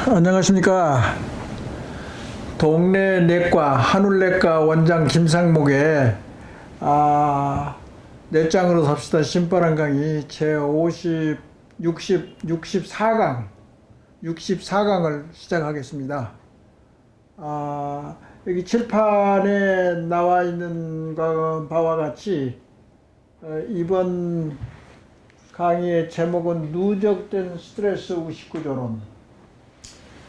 안녕하십니까. 동네 내과 한울내과 원장 김상목의 내장으로 삽시다 신바람 강의 제 64강을 시작하겠습니다. 여기 칠판에 나와 있는 바와 같이 이번 강의의 제목은 누적된 스트레스 의식구조론.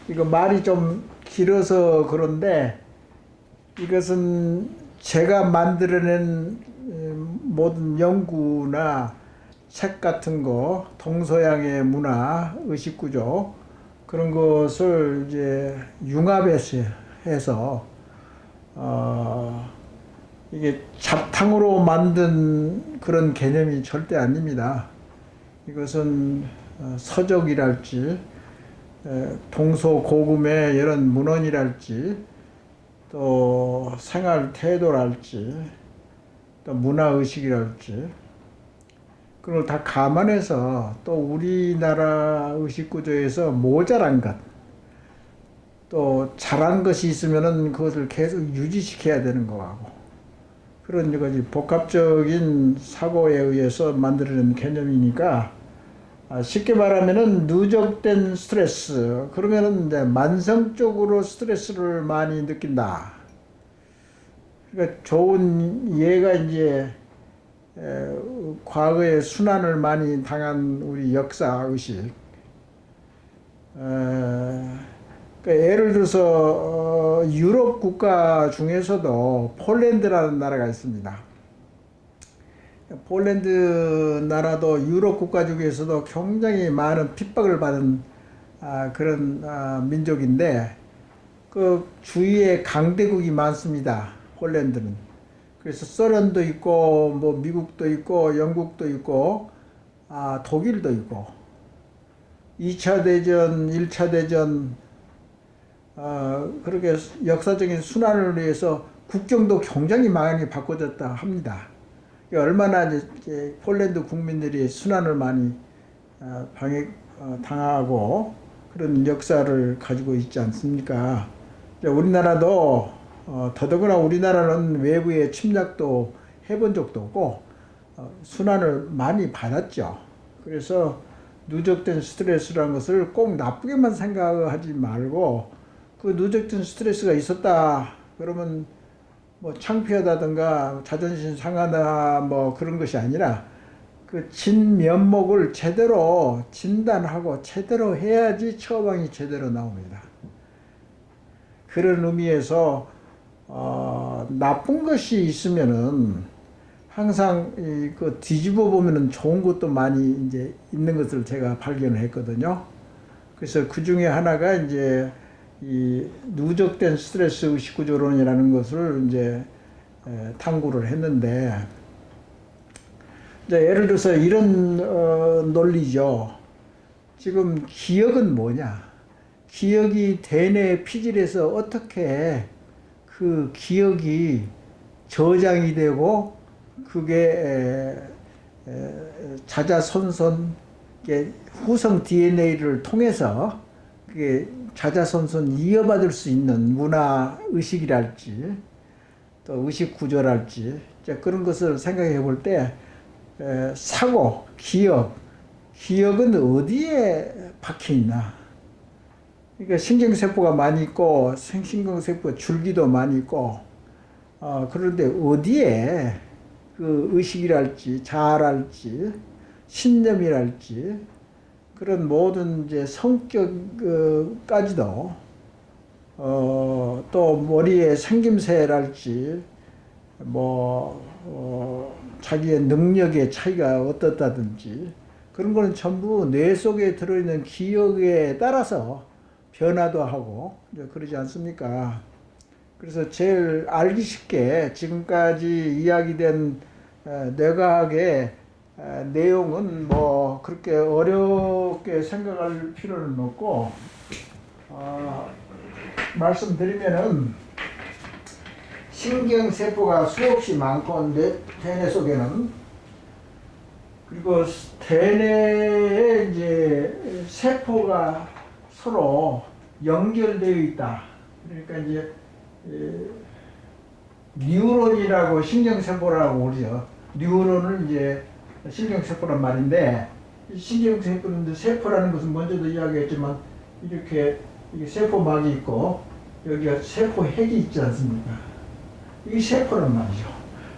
이거 말이 좀 길어서 그런데 이것은 제가 만들어낸 모든 연구나 책 같은 거, 동서양의 문화, 의식구조 그런 것을 이제 융합해서 해서 이게 잡탕으로 만든 그런 개념이 절대 아닙니다. 이것은 서적이랄지 동서고금의 이런 문헌이랄지 또 생활 태도랄지 또 문화의식이랄지 그걸 다 감안해서 또 우리나라 의식구조에서 모자란 것 또 잘한 것이 있으면은 그것을 계속 유지시켜야 되는 거하고 그런 여러 가지 복합적인 사고에 의해서 만들어낸 개념이니까 쉽게 말하면은 누적된 스트레스 그러면은 이제 만성적으로 스트레스를 많이 느낀다. 그러니까 좋은 예가 이제 과거에 순환을 많이 당한 우리 역사 의식. 그러니까 예를 들어서 유럽 국가 중에서도 폴란드라는 나라가 있습니다. 폴란드 나라도 유럽 국가 중에서도 굉장히 많은 핍박을 받은 그런 민족인데 그 주위에 강대국이 많습니다. 폴란드는. 그래서 소련도 있고 뭐 미국도 있고 영국도 있고 독일도 있고 2차 대전, 1차 대전 그렇게 역사적인 순환을 위해서 국경도 굉장히 많이 바꿔졌다 합니다. 얼마나 이제 폴란드 국민들이 순환을 많이 당하고 그런 역사를 가지고 있지 않습니까? 우리나라도 더더구나 우리나라는 외부의 침략도 해본 적도 없고 순환을 많이 받았죠. 그래서 누적된 스트레스라는 것을 꼭 나쁘게만 생각하지 말고 그 누적된 스트레스가 있었다 그러면 뭐 창피하다든가 자존심 상하다 뭐 그런 것이 아니라 그 진면목을 제대로 진단하고 제대로 해야지 처방이 제대로 나옵니다. 그런 의미에서 나쁜 것이 있으면은 항상 그 뒤집어 보면은 좋은 것도 많이 이제 있는 것을 제가 발견을 했거든요. 그래서 그 중에 하나가 이제 이 누적된 스트레스 의식구조론이라는 것을 이제 탐구를 했는데 이제 예를 들어서 이런 논리죠. 지금 기억은 뭐냐? 기억이 대뇌 피질에서 어떻게 그 기억이 저장이 되고 그게 자자손손 후성 DNA를 통해서 그게 자자손손 이어받을 수 있는 문화 의식이랄지 또 의식 구조랄지 그런 것을 생각해 볼 때 사고, 기억은 어디에 박혀 있나? 그러니까 신경세포가 많이 있고 생신경세포 줄기도 많이 있고 그런데 어디에 그 의식이랄지 자아랄지 신념이랄지 그런 모든 이제 성격까지도 또 머리에 생김새랄지 자기의 능력의 차이가 어떻다든지 그런 거는 전부 뇌 속에 들어있는 기억에 따라서 변화도 하고 그러지 않습니까? 그래서 제일 알기 쉽게 지금까지 이야기된 뇌과학의 내용은 뭐 그렇게 어렵게 생각할 필요는 없고 말씀드리면은 신경세포가 수없이 많고 대뇌 속에는, 그리고 대뇌에 이제 세포가 서로 연결되어 있다. 그러니까 이제 뉴런이라고 신경세포라고 그러죠. 뉴런을 이제 신경세포란 말인데, 신경세포는 세포라는 것은 먼저도 이야기했지만 이렇게 이게 세포막이 있고 여기가 세포핵이 있지 않습니까? 이게 세포란 말이죠.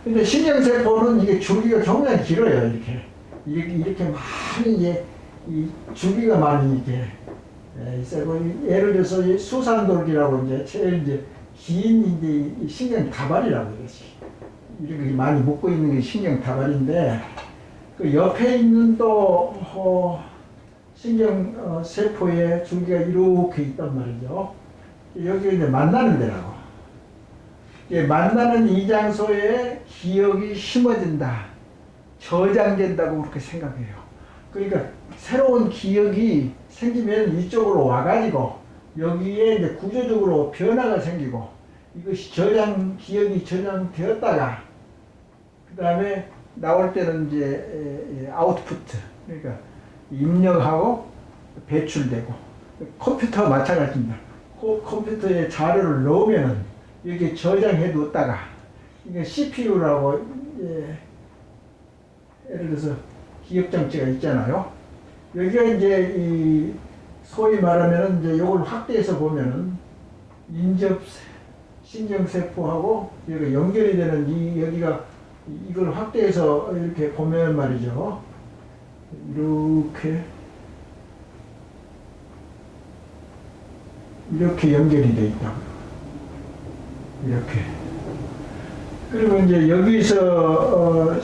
근데 신경세포는 이게 줄기가 굉장히 길어요. 이렇게 많이 이 줄기가 많이 이렇게 있어요. 예를 들어서 이 수산돌기라고 제일 긴 이제 신경 다발이라고 그러지. 이렇게 많이 묶고 있는 게 신경 다발인데, 그 옆에 있는 또 신경 세포의 줄기가 이렇게 있단 말이죠. 여기 이제 만나는 데라고. 만나는 이 장소에 기억이 심어진다, 저장된다고 그렇게 생각해요. 그러니까 새로운 기억이 생기면 이쪽으로 와가지고 여기에 이제 구조적으로 변화가 생기고, 이것이 기억이 저장되었다가 그 다음에 나올 때는 이제 아웃푸트, 그러니까 입력하고 배출되고, 컴퓨터와 마찬가지입니다. 컴퓨터에 자료를 넣으면은 여기에 저장해 뒀다가, 이게 CPU라고 예를 들어서 기억장치가 있잖아요. 여기가 이제 이 소위 말하면은 이제 이걸 확대해서 보면은 인접 신경세포하고 여기가 연결이 되는 여기가 이걸 확대해서 이렇게 보면 말이죠. 이렇게 연결이 되어 있다고요. 이렇게. 그리고 이제 여기서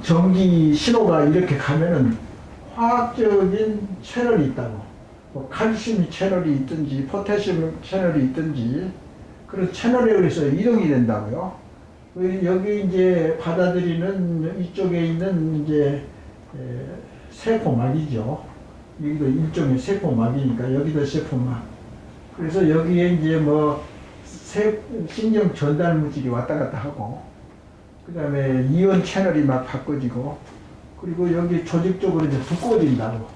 전기 신호가 이렇게 가면은 화학적인 채널이 있다고. 뭐 칼슘 채널이 있든지 포타슘 채널이 있든지 그런 채널에 의해서 이동이 된다고요. 여기 이제 받아들이는 이쪽에 있는 이제 세포막이죠. 여기도 일종의 세포막이니까 여기도 세포막. 그래서 여기에 이제 뭐 신경 전달 물질이 왔다 갔다 하고, 그 다음에 이온 채널이 막 바꿔지고, 그리고 여기 조직적으로 이제 두꺼워진다고.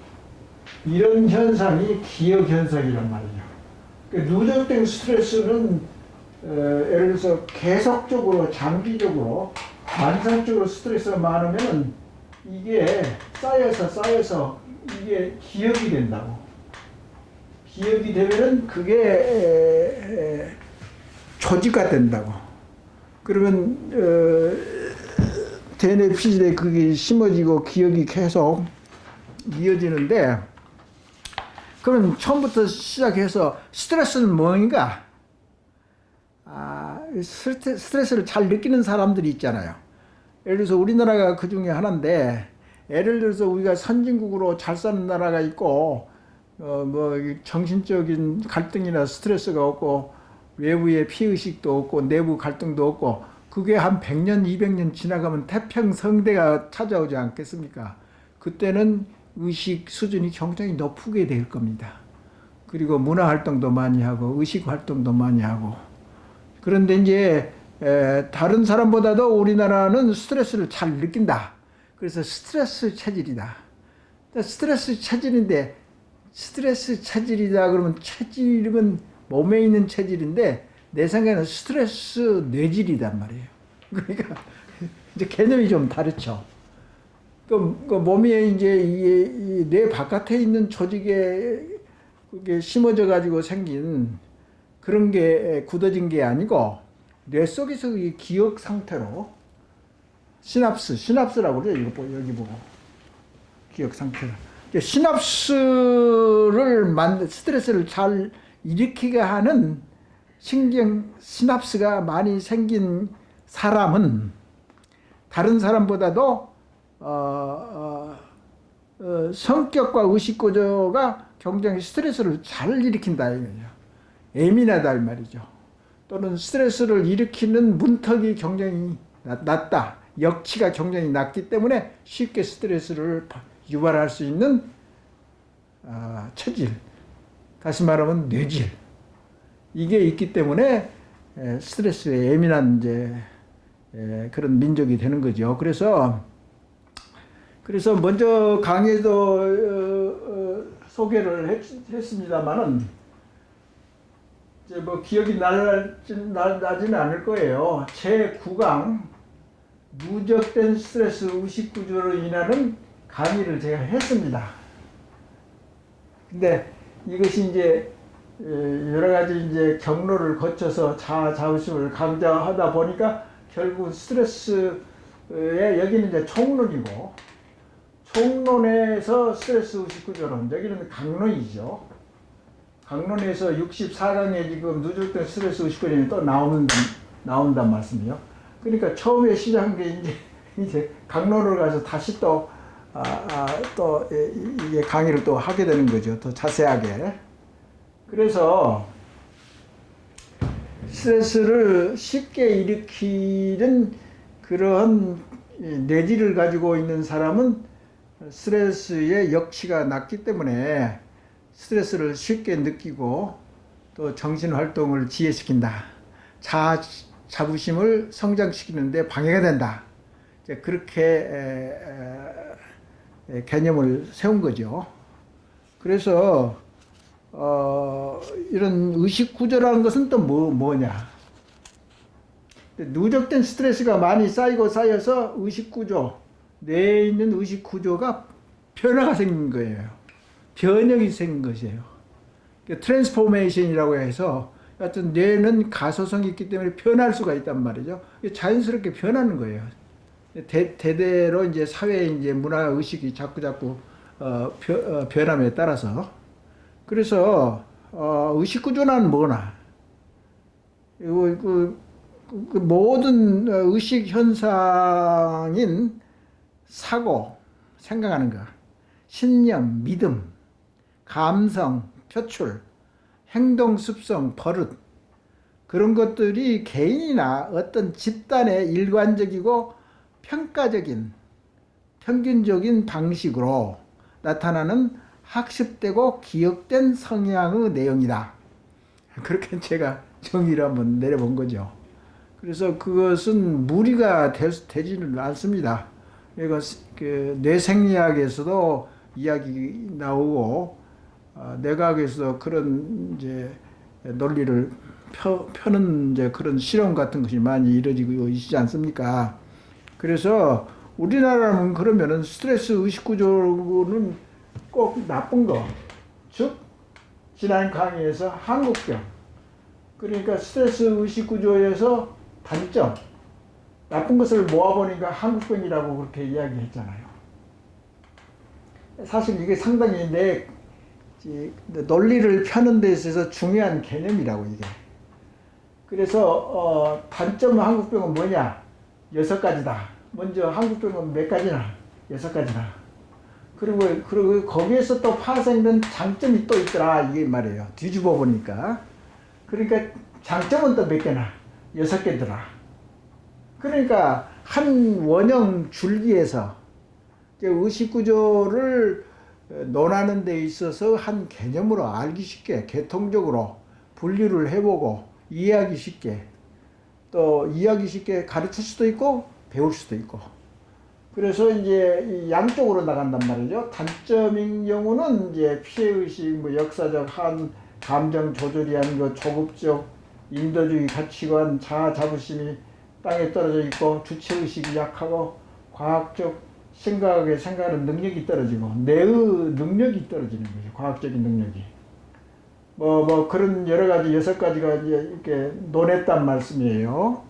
이런 현상이 기억 현상이란 말이죠. 그러니까 누적된 스트레스는 예를 들어서 계속적으로 장기적으로 만성적으로 스트레스가 많으면 이게 쌓여서 이게 기억이 된다고. 기억이 되면은 그게 조직화 된다고. 그러면 대뇌 피질에 그게 심어지고 기억이 계속 이어지는데, 그럼 처음부터 시작해서 스트레스는 뭔가? 스트레스를 잘 느끼는 사람들이 있잖아요. 예를 들어서 우리나라가 그 중에 하나인데, 예를 들어서 우리가 선진국으로 잘 사는 나라가 있고, 뭐 정신적인 갈등이나 스트레스가 없고, 외부의 피의식도 없고, 내부 갈등도 없고, 그게 한 100년, 200년 지나가면 태평성대가 찾아오지 않겠습니까? 그때는 의식 수준이 굉장히 높게 될 겁니다. 그리고 문화 활동도 많이 하고, 의식 활동도 많이 하고. 그런데 이제 다른 사람보다도 우리나라는 스트레스를 잘 느낀다. 그래서 스트레스 체질이다. 스트레스 체질인데, 스트레스 체질이다 그러면 체질은 몸에 있는 체질인데, 내 생각에는 스트레스 뇌질이단 말이에요. 그러니까 이제 개념이 좀 다르죠. 그 몸에 이제 뇌 바깥에 있는 조직에 그게 심어져 가지고 생긴 그런 게 굳어진 게 아니고, 뇌 속에서 이 기억 상태로 시납스라고 그래요. 이거 여기 보고 기억 상태로. 스트레스를 잘 일으키게 하는 신경 시납스가 많이 생긴 사람은 다른 사람보다도 성격과 의식 구조가 굉장히 스트레스를 잘 일으킨다 이거죠. 예민하다 이 말이죠. 또는 스트레스를 일으키는 문턱이 굉장히 낮다. 역치가 굉장히 낮기 때문에 쉽게 스트레스를 유발할 수 있는 체질, 다시 말하면 뇌질, 이게 있기 때문에 스트레스에 예민한 이제 그런 민족이 되는 거죠. 그래서 먼저 강의도 소개를 했습니다만은 이제 뭐 기억이 나지는 않을 거예요. 제 9강 누적된 스트레스 의식 구조로 인하는 강의를 제가 했습니다. 근데 이것이 이제 여러 가지 이제 경로를 거쳐서 자아자부심을 강조하다 보니까 결국 스트레스에 여기는 이제 총론이고, 총론에서 스트레스 의식 구조론, 여기는 강론이죠. 강론에서 64강에 지금 누적된 스트레스 의식 구조론이 또 나온단 말씀이요. 그러니까 처음에 시작한 게 이제 강론으로 가서 다시 또 이게 강의를 또 하게 되는 거죠. 더 자세하게. 그래서 스트레스를 쉽게 일으키는 그러한 내지를 가지고 있는 사람은 스트레스의 역치가 낮기 때문에 스트레스를 쉽게 느끼고 또 정신활동을 지혜시킨다. 자부심을 성장시키는데 방해가 된다. 이제 그렇게 개념을 세운 거죠. 그래서 이런 의식구조라는 것은 또 뭐냐. 누적된 스트레스가 많이 쌓여서 의식구조, 뇌에 있는 의식구조가 변화가 생긴 거예요. 변형이 생긴 것이에요. 트랜스포메이션이라고 해서 하여튼 뇌는 가소성이 있기 때문에 변할 수가 있단 말이죠. 자연스럽게 변하는 거예요. 대대로 이제 사회의 이제 문화 의식이 자꾸 변함에 따라서. 그래서 의식 구조는 뭐나 그 모든 의식 현상인 사고, 생각하는 것, 신념, 믿음, 감성, 표출, 행동, 습성, 버릇, 그런 것들이 개인이나 어떤 집단의 일관적이고 평가적인, 평균적인 방식으로 나타나는 학습되고 기억된 성향의 내용이다. 그렇게 제가 정의를 한번 내려본 거죠. 그래서 그것은 무리가 되지는 않습니다. 그러니까 그 뇌생리학에서도 이야기 나오고 뇌과학에서도 그런 이제 논리를 펴는 이제 그런 실험 같은 것이 많이 이루어지고 있지 않습니까? 그래서 우리나라는 그러면은 스트레스 의식 구조는 꼭 나쁜 거, 즉 지난 강의에서 한국병, 그러니까 스트레스 의식 구조에서 단점, 나쁜 것을 모아보니까 한국병이라고 그렇게 이야기했잖아요. 사실 이게 상당히 내 논리를 펴는 데 있어서 중요한 개념이라고 이게. 그래서 단점 한국병은 뭐냐? 6가지다. 먼저 한국병은 몇 가지나? 6가지나. 그리고 거기에서 또 파생된 장점이 또 있더라 이게 말이에요. 뒤집어 보니까. 그러니까 장점은 또 몇 개나? 6개더라. 그러니까 한 원형 줄기에서 의식구조를 논하는 데 있어서 한 개념으로 알기 쉽게 개통적으로 분류를 해보고 이해하기 쉽게, 또 이해하기 쉽게 가르칠 수도 있고 배울 수도 있고, 그래서 이제 양쪽으로 나간단 말이죠. 단점인 경우는 이제 피해의식, 뭐 역사적 감정 조절이 하는 것, 조급적 인도주의 가치관, 자아자부심이 땅에 떨어져 있고, 주체의식이 약하고, 과학적 생각하는 능력이 떨어지고, 내의 능력이 떨어지는 거죠. 과학적인 능력이. 그런 여러 가지 6가지가 이제 이렇게 논했단 말씀이에요.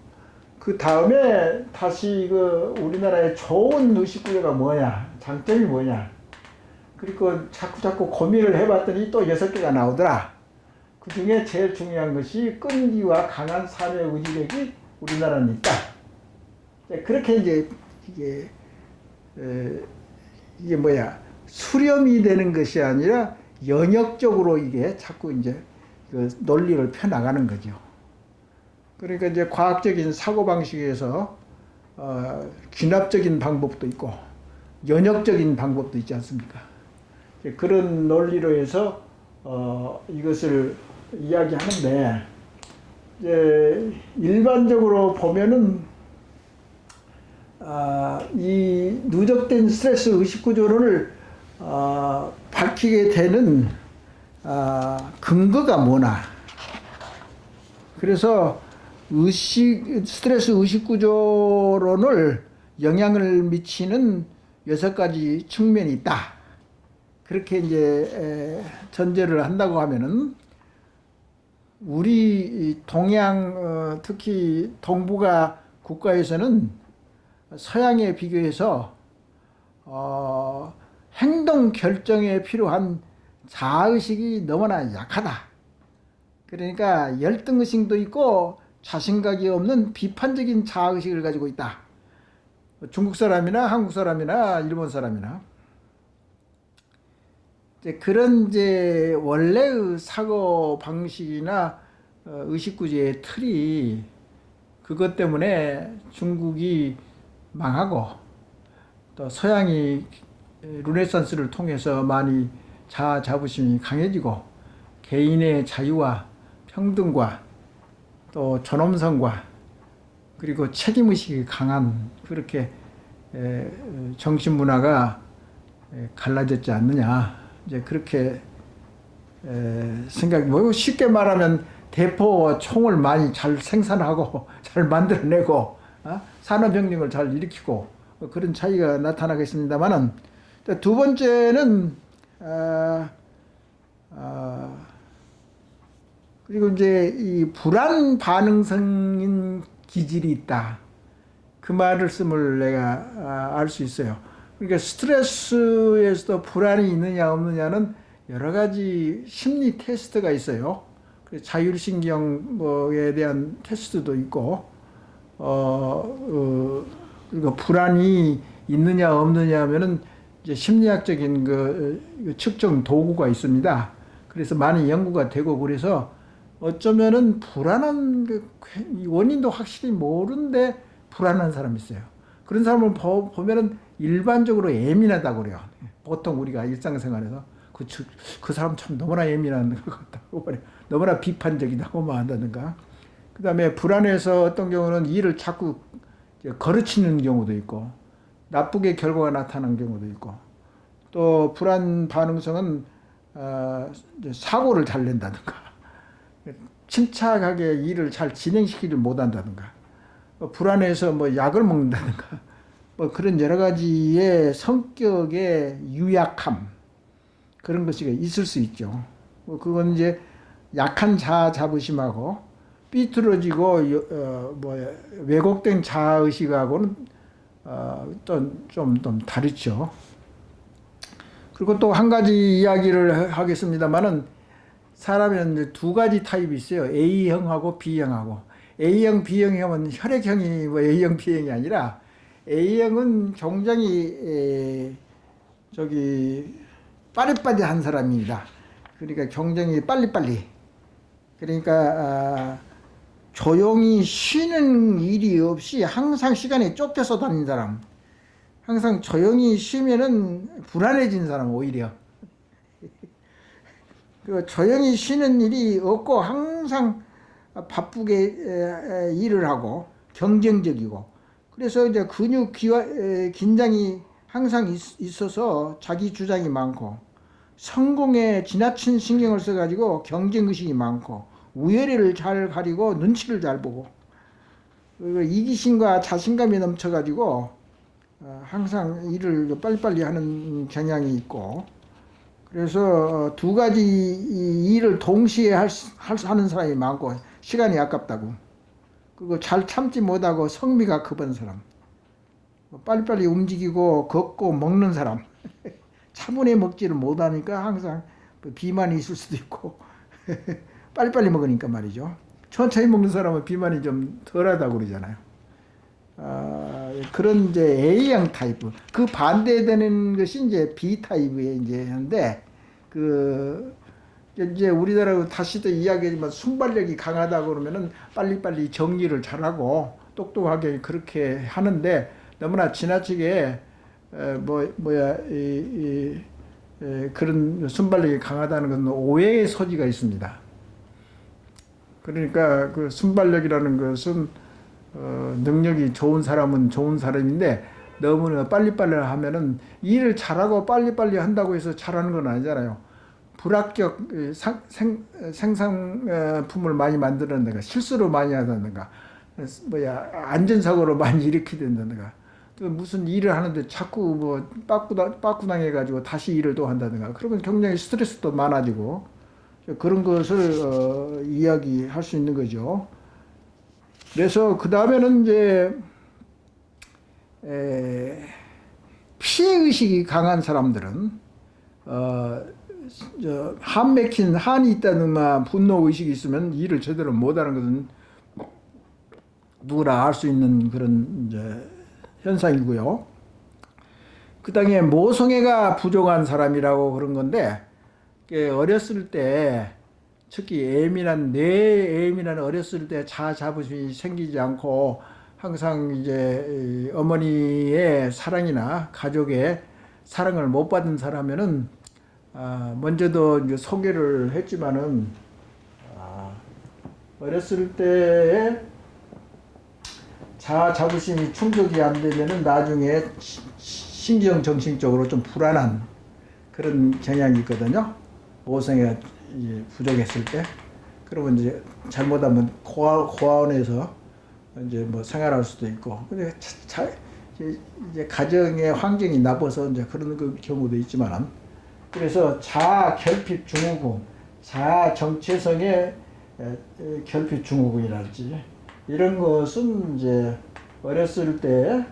그 다음에 다시 우리나라의 좋은 의식구조가 뭐냐, 장점이 뭐냐. 그리고 자꾸 고민을 해봤더니 또 6개가 나오더라. 그 중에 제일 중요한 것이 끈기와 강한 삶의 의지력이 우리나라는 있다. 그렇게 이제 이게 수렴이 되는 것이 아니라 연역적으로 이게 자꾸 이제 그 논리를 펴나가는 거죠. 그러니까 이제 과학적인 사고방식에서 귀납적인 방법도 있고 연역적인 방법도 있지 않습니까? 그런 논리로 해서 이것을 이야기하는데, 이제 일반적으로 보면은 이 누적된 스트레스 의식 구조를 밝히게 되는 근거가 뭐나. 그래서 스트레스 의식 구조론을 영향을 미치는 6가지 측면이 있다. 그렇게 이제 전제를 한다고 하면은 우리 동양 특히 동북아 국가에서는 서양에 비교해서 행동 결정에 필요한 자아의식이 너무나 약하다. 그러니까 열등의식도 있고 자신감이 없는 비판적인 자아의식을 가지고 있다. 중국 사람이나 한국 사람이나 일본 사람이나 이제 그런 이제 원래의 사고 방식이나 의식구조의 틀이 그것 때문에 중국이 망하고 또 서양이 르네상스를 통해서 많이 자아 자부심이 강해지고 개인의 자유와 평등과 또 존엄성과 그리고 책임의식이 강한 그렇게 정신문화가 갈라졌지 않느냐. 이제 그렇게 생각이 뭐 쉽게 말하면 대포 총을 많이 잘 생산하고 잘 만들어내고 산업혁명을 잘 일으키고 그런 차이가 나타나겠습니다만은 두 번째는 그리고 이제 이 불안 반응성인 기질이 있다. 그 말씀을 내가 알 수 있어요. 그러니까 스트레스에서도 불안이 있느냐 없느냐는 여러 가지 심리 테스트가 있어요. 자율신경에 대한 테스트도 있고, 그리고 불안이 있느냐 없느냐 하면은 이제 심리학적인 그 측정 도구가 있습니다. 그래서 많이 연구가 되고 그래서 어쩌면은 불안한 그 원인도 확실히 모르는데 불안한 사람이 있어요. 그런 사람을 보면은 일반적으로 예민하다고 그래요. 보통 우리가 일상생활에서 그 사람 참 너무나 예민한 것 같다고 말해요. 너무나 비판적이다고 말한다든가. 그 다음에 불안해서 어떤 경우는 일을 자꾸 거르치는 경우도 있고, 나쁘게 결과가 나타나는 경우도 있고, 또 불안 반응성은 사고를 잘 낸다든가, 침착하게 일을 잘 진행시키지 못한다든가, 불안해서 뭐 약을 먹는다든가, 뭐 그런 여러 가지의 성격의 유약함, 그런 것이 있을 수 있죠. 그건 이제 약한 자아 자부심하고 삐뚤어지고 왜곡된 자아의식하고는 좀 다르죠. 그리고 또 한 가지 이야기를 하겠습니다만은 사람은 이제 두 가지 타입이 있어요. A형하고 B형하고. A형, B형이면 혈액형이 뭐 A형, B형이 아니라 A형은 굉장히 빠릿빠릿한 사람입니다. 그러니까 굉장히 빨리빨리. 그러니까 조용히 쉬는 일이 없이 항상 시간에 쫓겨서 다니는 사람. 항상 조용히 쉬면은 불안해진 사람 오히려. 그 조용히 쉬는 일이 없고 항상 바쁘게 일을 하고 경쟁적이고 그래서 이제 근육 긴장이 항상 있어서 자기 주장이 많고 성공에 지나친 신경을 써가지고 경쟁의식이 많고 우열을 잘 가리고 눈치를 잘 보고 그리고 이기심과 자신감이 넘쳐가지고 항상 일을 빨리빨리 하는 경향이 있고 그래서 두 가지 일을 동시에 하는 사람이 많고 시간이 아깝다고 그리고 잘 참지 못하고 성미가 급한 사람 빨리빨리 움직이고 걷고 먹는 사람 차분히 먹지를 못하니까 항상 비만이 있을 수도 있고 빨리빨리 먹으니까 말이죠. 천천히 먹는 사람은 비만이 좀 덜하다고 그러잖아요. 그런 이제 A형 타입 그 반대되는 것이 이제 B 타입의 이제인데 이제 우리나라 다시도 이야기하지만 순발력이 강하다 그러면은 빨리빨리 정리를 잘하고 똑똑하게 그렇게 하는데 너무나 지나치게 그런 순발력이 강하다는 것은 오해의 소지가 있습니다. 그러니까 그 순발력이라는 것은 능력이 좋은 사람은 좋은 사람인데 너무나 빨리빨리 하면은 일을 잘하고 빨리빨리 한다고 해서 잘하는 건 아니잖아요. 불합격 생산품을 많이 만드는다든가 실수를 많이 하다든가 안전사고를 많이 일으키든다든가 또 무슨 일을 하는데 자꾸 뭐 빠꾸당해 가지고 다시 일을 또 한다든가 그러면 굉장히 스트레스도 많아지고 그런 것을 이야기할 수 있는 거죠. 그래서 그 다음에는 이제 피해 의식이 강한 사람들은 한 맥힌 한이 있다든가 분노 의식이 있으면 일을 제대로 못하는 것은 누구나 알 수 있는 그런 이제 현상이고요. 그 다음에 모성애가 부족한 사람이라고 그런 건데 어렸을 때 특히 예민한 어렸을 때 자아 자부심이 생기지 않고 항상 이제 어머니의 사랑이나 가족의 사랑을 못 받은 사람이면은 먼저도 이제 소개를 했지만은 어렸을 때에 자아 자부심이 충족이 안 되면은 나중에 신경 정신적으로 좀 불안한 그런 경향이 있거든요. 모성애가 이제 부족했을 때, 그러면 이제 잘못하면 고아원에서 이제 뭐 생활할 수도 있고, 근데 이제 가정의 환경이 나빠서 이제 그런 그 경우도 있지만, 그래서 자아 결핍 증후군, 자아 정체성의 결핍 증후군이랄지 이런 것은 이제 어렸을 때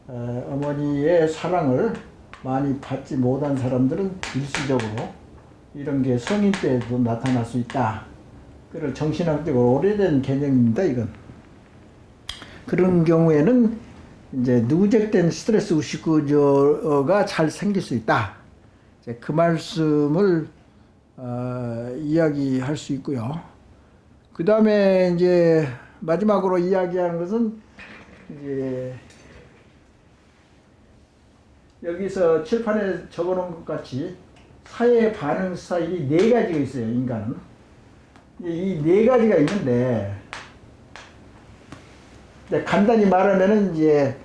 어머니의 사랑을 많이 받지 못한 사람들은 일시적으로 이런 게 성인 때도 나타날 수 있다. 그걸 정신학적으로 오래된 개념입니다, 이건. 그런 경우에는 이제 누적된 스트레스 의식 구조가 잘 생길 수 있다. 이제 그 말씀을 이야기할 수 있고요. 그 다음에 이제 마지막으로 이야기하는 것은 이제 여기서 칠판에 적어놓은 것 같이 사회 반응 스타일이 4가지가 있어요, 인간은. 이 4가지가 있는데, 이제 간단히 말하면은 이제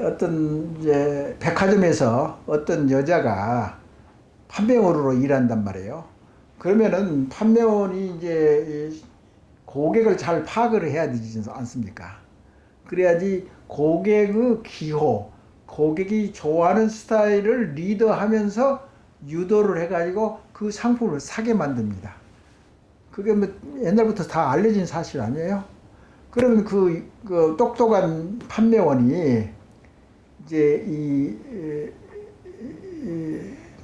어떤 이제 백화점에서 어떤 여자가 판매원으로 일한단 말이에요. 그러면은 판매원이 이제 고객을 잘 파악을 해야 되지 않습니까? 그래야지 고객의 기호, 고객이 좋아하는 스타일을 리더하면서 유도를 해가지고 그 상품을 사게 만듭니다. 그게 뭐 옛날부터 다 알려진 사실 아니에요? 그러면 그 똑똑한 판매원이 이제 이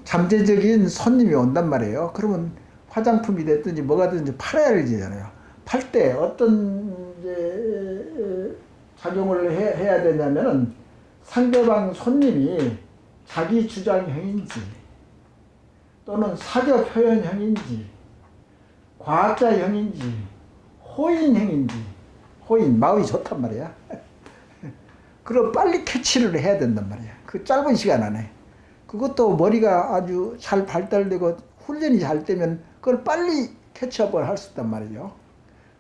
잠재적인 손님이 온단 말이에요. 그러면 화장품이 됐든지 뭐가 됐든지 팔아야 되잖아요. 팔 때 어떤 이제 작용을 해야 되냐면은 상대방 손님이 자기 주장형인지 또는 사교 표현형인지 과학자형인지 호인형인지, 호인 마음이 좋단 말이야. 그럼 빨리 캐치를 해야 된단 말이야. 그 짧은 시간 안에. 그것도 머리가 아주 잘 발달되고 훈련이 잘 되면 그걸 빨리 캐치업을 할 수 있단 말이죠.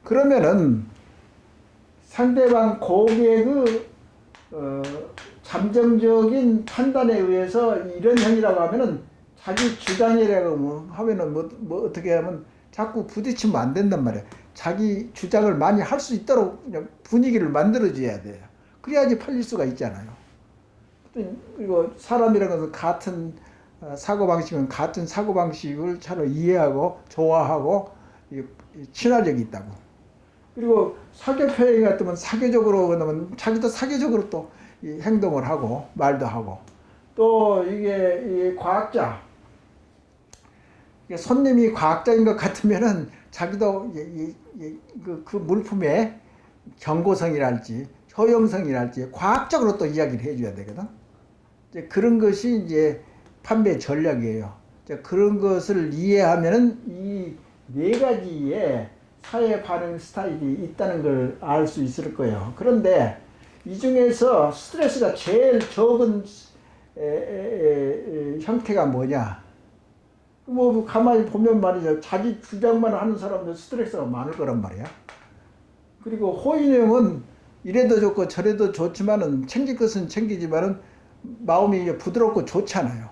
그러면은 상대방 고객의 잠정적인 판단에 의해서 이런 형이라고 하면은 자기 주장이라고 하면은 뭐 어떻게 하면 자꾸 부딪히면 안 된단 말이야. 자기 주장을 많이 할 수 있도록 그냥 분위기를 만들어줘야 돼요. 그래야지 팔릴 수가 있잖아요. 그리고 사람이라는 것은 같은 사고방식은 같은 사고방식을 잘 이해하고 좋아하고 친화력이 있다고. 그리고 사교 표현이 같으면 사교적으로 그러면 자기도 사교적으로 또 행동을 하고 말도 하고 또 이게 과학자 손님이 과학자인 것 같으면은 자기도 그 물품의 경고성이랄지 효용성이랄지 과학적으로 또 이야기를 해줘야 되거든. 이제 그런 것이 이제 판매 전략이에요. 이제 그런 것을 이해하면은 이 4가지의 사회 반응 스타일이 있다는 걸 알 수 있을 거예요. 그런데 이 중에서 스트레스가 제일 적은 형태가 뭐냐? 뭐 가만히 보면 말이죠. 자기 주장만 하는 사람들 스트레스가 많을 거란 말이야. 그리고 호인형은 이래도 좋고 저래도 좋지만은 챙길 것은 챙기지만은 마음이 부드럽고 좋잖아요.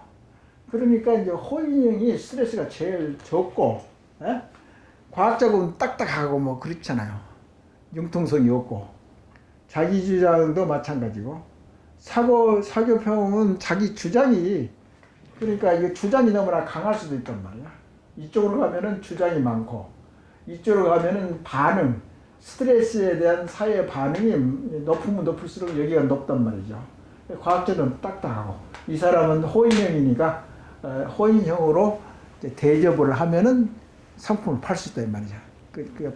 그러니까 이제 호인형이 스트레스가 제일 적고, 에? 과학적으로는 딱딱하고 뭐 그렇잖아요. 융통성이 없고. 자기 주장도 마찬가지고. 사교평은 자기 주장이, 그러니까 이 주장이 너무나 강할 수도 있단 말이야. 이쪽으로 가면은 주장이 많고, 이쪽으로 가면은 반응, 스트레스에 대한 사회 반응이 높으면 높을수록 여기가 높단 말이죠. 과학적으로는 딱딱하고, 이 사람은 호인형이니까 호인형으로 대접을 하면은 상품을 팔 수 있단 말이죠.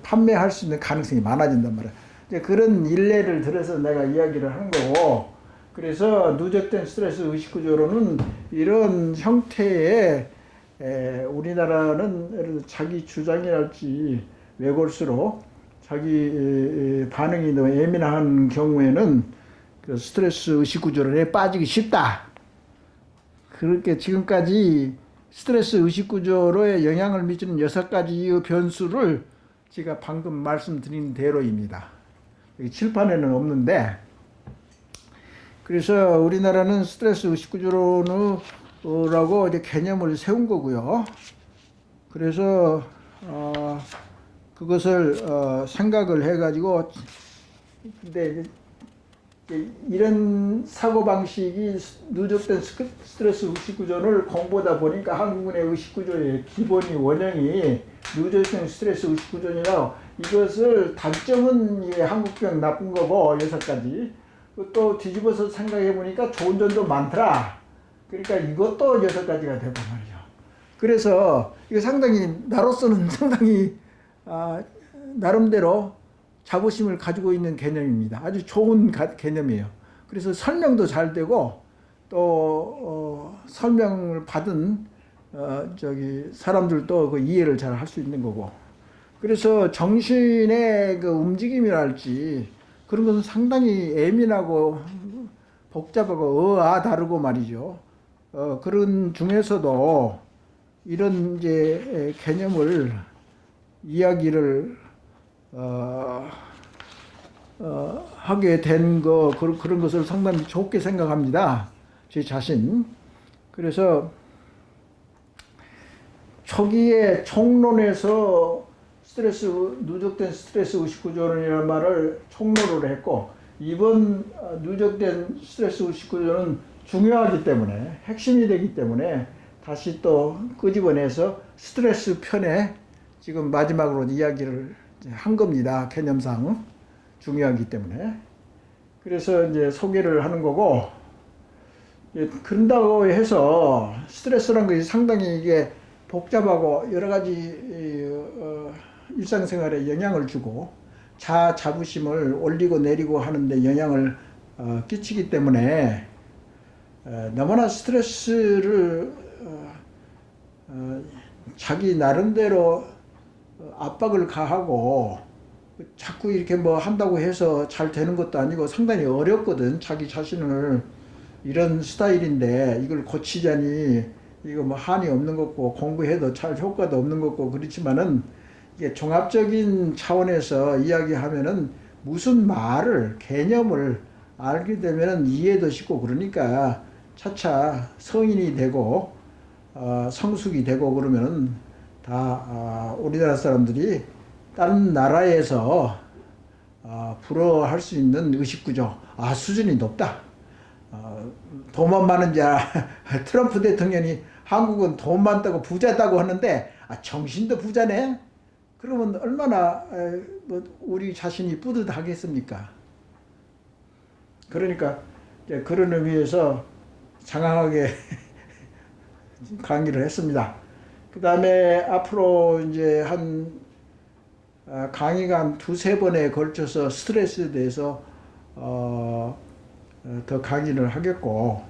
판매할 수 있는 가능성이 많아진단 말이야. 이제 그런 일례를 들어서 내가 이야기를 하는 거고, 그래서 누적된 스트레스 의식구조로는 이런 형태의 우리나라는 예를 들어 자기 주장이랄지 왜골수록 자기 반응이 너무 예민한 경우에는 그 스트레스 의식구조론에 빠지기 쉽다. 그렇게 지금까지 스트레스 의식구조로에 영향을 미치는 6가지의 변수를 제가 방금 말씀드린 대로입니다. 여기 칠판에는 없는데, 그래서 우리나라는 스트레스 의식구조론이라고 이제 개념을 세운 거고요. 그래서 그것을 생각을 해가지고, 근데 이런 사고방식이 누적된 스트레스 의식구조를 공부하다 보니까 한국인의 의식구조의 기본이 원형이 누적된 스트레스 의식구조이라, 이것을 단점은 이게 한국병 나쁜 거고 6가지, 또 뒤집어서 생각해 보니까 좋은 점도 많더라. 그러니까 이것도 6가지가 되고 말이죠. 그래서 이거 상당히 나로서는 상당히 나름대로 자부심을 가지고 있는 개념입니다. 아주 좋은 개념이에요. 그래서 설명도 잘 되고, 또 설명을 받은 사람들도 그 이해를 잘 할 수 있는 거고, 그래서 정신의 그 움직임이랄지 그런 것은 상당히 예민하고 복잡하고 다르고 말이죠. 그런 중에서도 이런 이제 개념을 이야기를 하게 된 그런 것을 상당히 좋게 생각합니다. 제 자신. 그래서 초기에 총론에서 누적된 스트레스 의식구조론이라는 말을 총론으로 했고, 이번 누적된 스트레스 의식구조는 중요하기 때문에, 핵심이 되기 때문에 다시 또 끄집어내서 스트레스 편에 지금 마지막으로 이야기를 한 겁니다. 개념상 중요하기 때문에. 그래서 이제 소개를 하는 거고, 그런다고 해서 스트레스라는 것이 상당히 이게 복잡하고 여러 가지 일상생활에 영향을 주고 자부심을 올리고 내리고 하는데 영향을 끼치기 때문에 너무나 스트레스를 자기 나름대로 압박을 가하고 자꾸 이렇게 뭐 한다고 해서 잘 되는 것도 아니고 상당히 어렵거든. 자기 자신을 이런 스타일인데 이걸 고치자니 이거 뭐 한이 없는 거고 공부해도 잘 효과도 없는 거고 그렇지만은 이게 종합적인 차원에서 이야기하면은 무슨 말을 개념을 알게 되면은 이해도 쉽고 그러니까 차차 성인이 되고 성숙이 되고 그러면은 다 우리나라 사람들이 다른 나라에서 부러워할 수 있는 의식구조 수준이 높다. 돈만 많은 자 트럼프 대통령이 한국은 돈 많다고 부자다고 하는데 정신도 부자네. 그러면 얼마나 뭐 우리 자신이 뿌듯하겠습니까? 그러니까 이제 그런 의미에서 장황하게 강의를 했습니다. 그 다음에 앞으로 이제 강의가 한 2-3번에 걸쳐서 스트레스에 대해서 더 강의를 하겠고,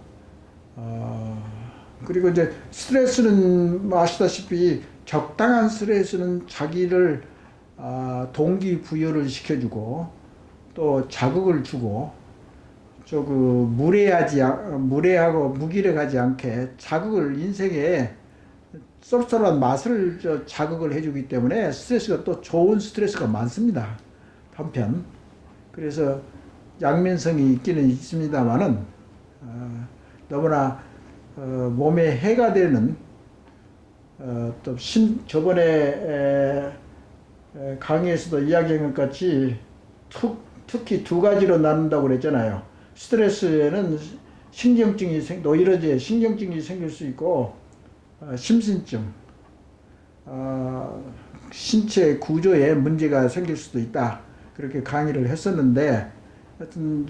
그리고 이제 스트레스는 아시다시피 적당한 스트레스는 자기를 동기부여를 시켜주고 또 자극을 주고 무례하고 무기력하지 않게 자극을 인생에 쏠쏠한 맛을 자극을 해주기 때문에 스트레스가 또 좋은 스트레스가 많습니다. 한편 그래서 양면성이 있기는 있습니다만은 너무나 몸에 해가 되는 또 저번에 강의에서도 이야기한 것 같이 특히 두 가지로 나눈다고 그랬잖아요. 스트레스에는 노이로제 신경증이 생길 수 있고 심신증, 신체 구조에 문제가 생길 수도 있다. 그렇게 강의를 했었는데 하여튼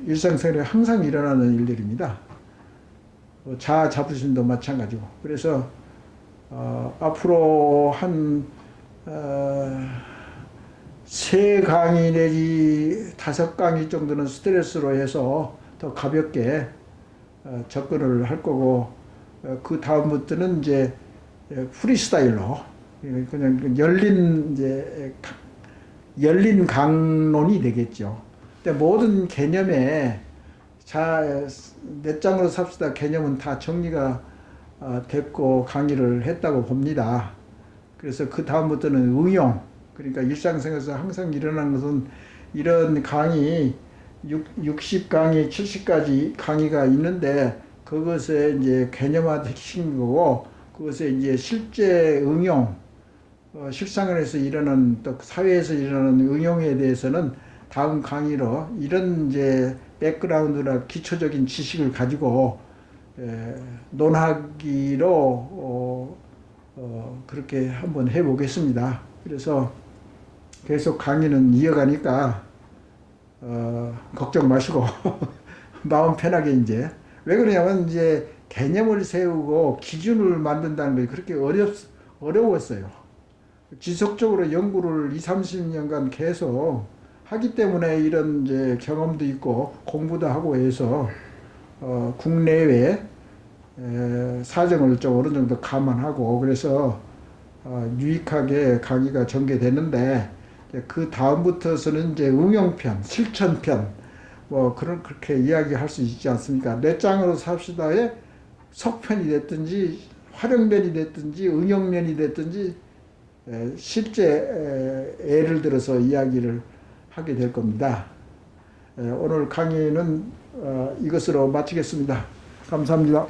일상생활에 항상 일어나는 일들입니다. 자아 자부심도 마찬가지고. 그래서 앞으로 한 3강의 내지 5강의 정도는 스트레스로 해서 더 가볍게 접근을 할 거고, 그 다음부터는 이제 프리스타일로 그냥 열린 강론이 되겠죠. 근데 모든 개념에 내 짱으로 삽시다 개념은 다 정리가 됐고 강의를 했다고 봅니다. 그래서 그 다음부터는 응용, 그러니까 일상생활에서 항상 일어나는 것은 이런 강의 60강의 70까지 강의가 있는데 그것에 이제 개념화시킨 거고, 그것에 이제 실제 응용, 실생활에서 일어나는 또 사회에서 일어나는 응용에 대해서는 다음 강의로 이런 이제 백그라운드나 기초적인 지식을 가지고 논하기로 그렇게 한번 해보겠습니다. 그래서 계속 강의는 이어가니까 걱정 마시고 마음 편하게 이제. 왜 그러냐면 이제 개념을 세우고 기준을 만든다는 게 그렇게 어려웠어요. 지속적으로 연구를 20-30년간 계속 하기 때문에 이런 이제 경험도 있고 공부도 하고 해서 국내외 사정을 좀 어느 정도 감안하고 그래서 유익하게 강의가 전개되는데, 그 다음부터서는 이제 응용편, 실천편 그렇게 이야기할 수 있지 않습니까? 내 짱으로 삽시다의 속편이 됐든지 활용면이 됐든지 응용면이 됐든지 실제 예를 들어서 이야기를 하게 될 겁니다. 오늘 강의는 이것으로 마치겠습니다. 감사합니다.